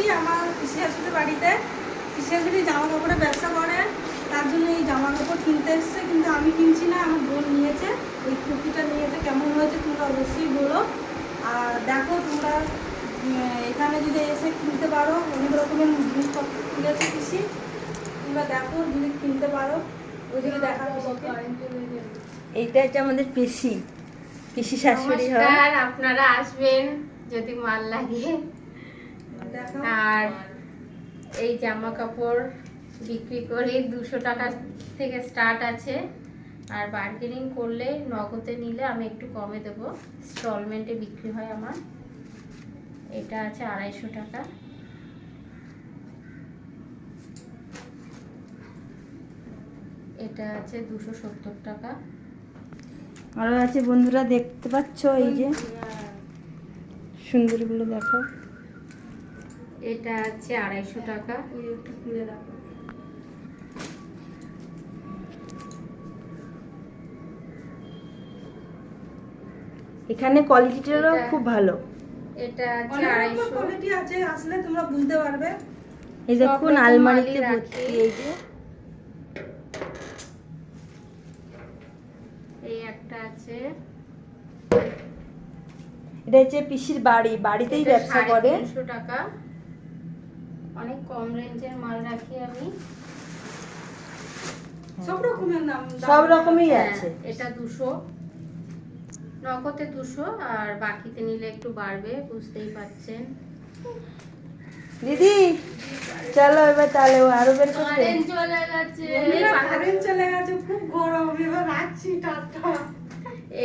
এসেছি আমার পিসি শাশুড়ির বাড়িতে। পিসি শাশুড়ি জামা কাপড়ের ব্যবসা করে, তার জন্য এই জামা কাপড় কিনতে এসছে, কিন্তু আমি কিনছি না, আমার বোন নিয়েছে। এই কুর্তিটা নিয়েছে, কেমন হয়েছে তোমরা অবশ্যই বলো। আর দেখো তোমরা এখানে যদি এসে কিনতে পারো, অনেক রকমের জিনিসপত্র কিনেছে পিসি, তোমরা দেখো যদি কিনতে পারো। ওইদিকে দেখা এইটা হচ্ছে আমাদের পিসি শাশুড়ি হয়। নমস্কার, আপনারা আসবেন যদি মাল লাগে। আর এই জামা কাপড় বিক্রি করে 200 টাকা থেকে স্টার্ট আছে। আর বার্গেনিং করলে নগদে নিলে আমি একটু কমে দেবো। ইনস্টলমেন্টে বিক্রি হয় আমার। এটা আছে 250 টাকা। এটা আছে 270 টাকা। আরো আছে বন্ধুরা, দেখতে পাচ্ছ এই যে সুন্দরগুলো দেখো। এটা আছে 250 টাকা। ওই একটু খুলে দেখো। এখানে কোয়ালিটিটাও খুব ভালো। এটা আছে 250 কোয়ালিটি আছে, আসলে তোমরা বুঝতে পারবে। এই সব দেখুন রকম আলমারিতে মালই ভর্তি। রাখি। এই যে এই একটা আছে, এটা হচ্ছে পিসির বাড়িতেই এটা ব্যবসা করে। 350 টাকা। অনেক কম রেঞ্জের মাল রাখি আমি। সব রকমের সব রকমই আছে। এটা 200, নগদে 200, আর বাকিতে নিলে একটু বাড়বে, বুঝতেই পাচ্ছেন। দিদি চলো এবার তাহলে আরো বের করতে। কারেন্ট চলে গেছে। কারেন্ট চলে গেছে, খুব গরম, এবার রাখছি টাটা।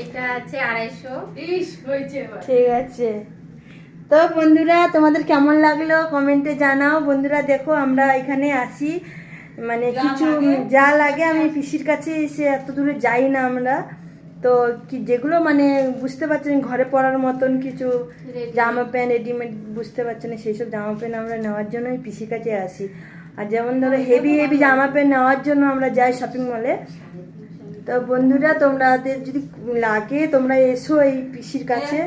এটা আছে 250। ইস হয়েছে এবার। ঠিক আছে, তো বন্ধুরা তোমাদের কেমন লাগলো কমেন্টে জানাও। বন্ধুরা দেখো আমরা এখানে আসি, মানে কিছু যা লাগে আমি পিসির কাছে এসে এত দূরে যাই না আমরা, তো কি যেগুলো মানে বুঝতে পারছেন ঘরে পরার মতন কিছু জামা প্যান্ট রেডিমেড বুঝতে পারছেন না, সেই সব জামা প্যান্ট আমরা নেওয়ার জন্য ওই পিসির কাছে আসি। আর যেমন ধরো হেভি জামা প্যান্ট নেওয়ার জন্য আমরা যাই শপিং মলে। তো বন্ধুরা তোমাদের যদি লাগে তোমরা এসো এই পিসির কাছে।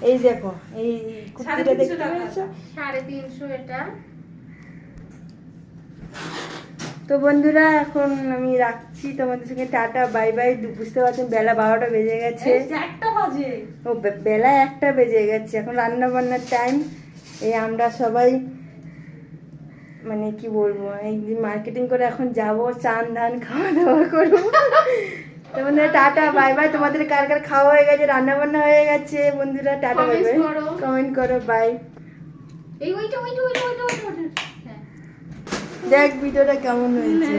এই দেখো এই কুর্তিটা দেখতে পেয়েছো, 350 এটা। তো বন্ধুরা এখন আমি রাখছি, তোমাদের সঙ্গে টাটা বাই বাই। বুঝতে পারছেন বেলা 12টা বেজে গেছে। ও বেলা 1টা বেজে গেছে, এখন রান্না বান্নার টাইম। এই আমরা সবাই মানে কি বলবো, এই মার্কেটিং করে এখন যাব, চান ধান খাওয়া দাওয়া করবো। তোমাদের টাটা বাই বাই। তোমাদের কার কার খাওয়া হয়ে গেছে, রান্না বান্না হয়ে গেছে, বন্ধুরা টাটা বাই বাই, কমেন্ট করো, বাই। এই ওইটা। দেখ ভিডিওটা কেমন হয়েছে।